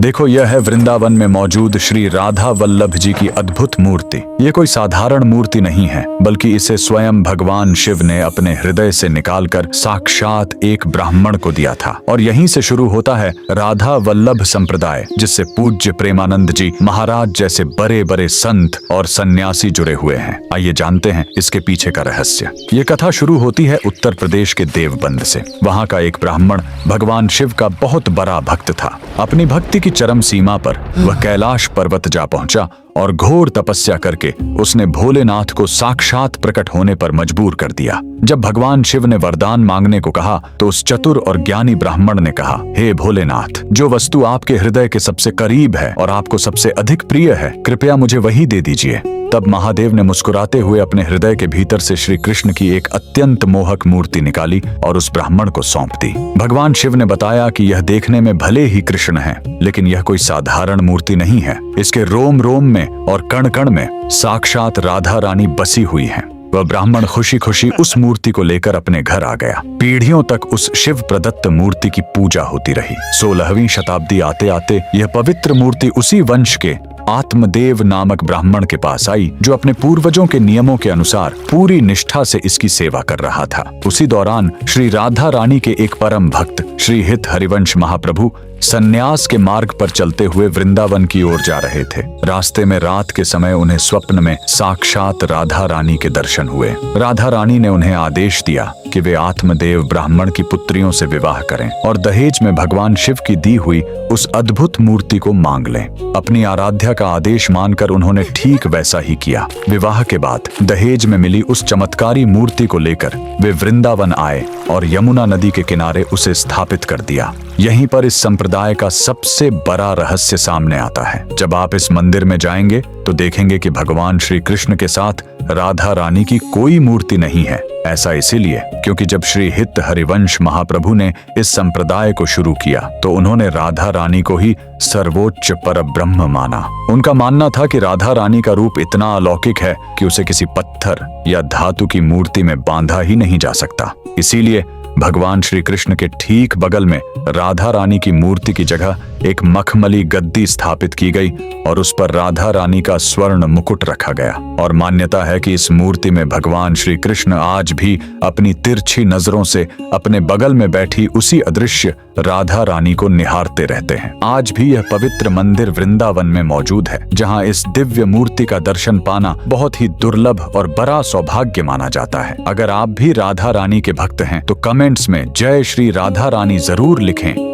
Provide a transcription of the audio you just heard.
देखो, यह है वृंदावन में मौजूद श्री राधा वल्लभ जी की अद्भुत मूर्ति। ये कोई साधारण मूर्ति नहीं है, बल्कि इसे स्वयं भगवान शिव ने अपने हृदय से निकालकर साक्षात एक ब्राह्मण को दिया था। और यहीं से शुरू होता है राधा वल्लभ संप्रदाय, जिससे पूज्य प्रेमानंद जी महाराज जैसे बड़े बड़े संत और सन्यासी जुड़े हुए हैं। आइए जानते हैं इसके पीछे का रहस्य। ये कथा शुरू होती है उत्तर प्रदेश के देवबंद से। वहाँ का एक ब्राह्मण भगवान शिव का बहुत बड़ा भक्त था। अपनी भक्ति की चरम सीमा पर वह कैलाश पर्वत जा पहुंचा और घोर तपस्या करके उसने भोलेनाथ को साक्षात प्रकट होने पर मजबूर कर दिया। जब भगवान शिव ने वरदान मांगने को कहा तो उस चतुर और ज्ञानी ब्राह्मण ने कहा, हे भोलेनाथ, जो वस्तु आपके हृदय के सबसे करीब है और आपको सबसे अधिक प्रिय है, कृपया मुझे वही दे दीजिए। तब महादेव ने मुस्कुराते हुए अपने हृदय के भीतर से श्री कृष्ण की एक अत्यंत मोहक मूर्ति निकाली और उस ब्राह्मण को सौंप दी। भगवान शिव ने बताया कि यह देखने में भले ही कृष्ण है, लेकिन यह कोई साधारण मूर्ति नहीं है। इसके रोम रोम में और कण कण में साक्षात राधा रानी बसी हुई है। वह ब्राह्मण खुशी खुशी उस मूर्ति को लेकर अपने घर आ गया। पीढ़ियों तक उस शिव प्रदत्त मूर्ति की पूजा होती रही। 16वीं शताब्दी आते आते यह पवित्र मूर्ति उसी वंश के आत्मदेव नामक ब्राह्मण के पास आई, जो अपने पूर्वजों के नियमों के अनुसार पूरी निष्ठा से इसकी सेवा कर रहा था। उसी दौरान श्री राधा रानी के एक परम भक्त श्री हित हरिवंश महाप्रभु सन्यास के मार्ग पर चलते हुए वृंदावन की ओर जा रहे थे। रास्ते में रात के समय उन्हें स्वप्न में साक्षात राधा रानी के दर्शन हुए। राधा रानी ने उन्हें आदेश दिया कि वे आत्मदेव ब्राह्मण की पुत्रियों से विवाह करें और दहेज में भगवान शिव की दी हुई उस अद्भुत मूर्ति को मांग लें। अपनी आराध्या का आदेश मानकर उन्होंने ठीक वैसा ही किया। विवाह के बाद दहेज में मिली उस चमत्कारी मूर्ति को लेकर वे वृंदावन आए और यमुना नदी के किनारे उसे स्थापित कर दिया। यहीं पर इस संप्रदाय का सबसे बड़ा रहस्य सामने आता है। जब आप इस मंदिर में जाएंगे तो देखेंगे कि भगवान श्री कृष्ण के साथ राधा रानी की कोई मूर्ति नहीं है। ऐसा इसीलिए क्योंकि जब श्री हित हरिवंश महाप्रभु ने इस संप्रदाय को शुरू किया तो उन्होंने राधा रानी को ही सर्वोच्च परब्रह्म माना। उनका मानना था कि राधा रानी का रूप इतना अलौकिक है कि उसे किसी पत्थर या धातु की मूर्ति में बांधा ही नहीं जा सकता। इसीलिए भगवान श्री कृष्ण के ठीक बगल में राधा रानी की मूर्ति की जगह एक मखमली गद्दी स्थापित की गई और उस पर राधा रानी का स्वर्ण मुकुट रखा गया। और मान्यता है कि इस मूर्ति में भगवान श्री कृष्ण आज भी अपनी तिरछी नजरों से अपने बगल में बैठी उसी अदृश्य राधा रानी को निहारते रहते हैं। आज भी यह पवित्र मंदिर वृंदावन में मौजूद है, जहां इस दिव्य मूर्ति का दर्शन पाना बहुत ही दुर्लभ और बड़ा सौभाग्य माना जाता है। अगर आप भी राधा रानी के भक्त हैं तो कमेंट्स में जय श्री राधा रानी जरूर लिखें।